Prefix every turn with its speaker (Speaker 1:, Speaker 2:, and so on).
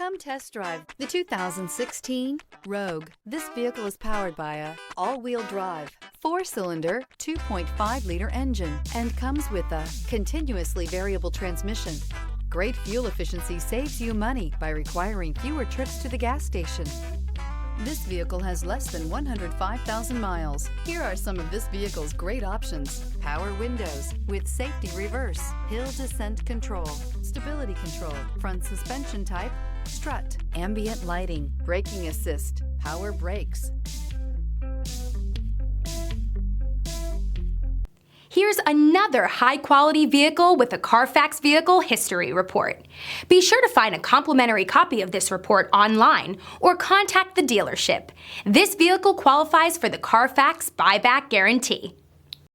Speaker 1: Come test drive the 2016 Rogue. This vehicle is powered by a all-wheel drive, 4-cylinder, 2.5-liter engine and comes with a continuously variable transmission. Great fuel efficiency saves you money by requiring fewer trips to the gas station. This vehicle has less than 105,000 miles. Here are some of this vehicle's great options: power windows with safety reverse, hill descent control, stability control, front suspension type, strut, ambient lighting, braking assist, power brakes.
Speaker 2: Here's another high-quality vehicle with a Carfax Vehicle History Report. Be sure to find a complimentary copy of this report online or contact the dealership. This vehicle qualifies for the Carfax Buyback Guarantee.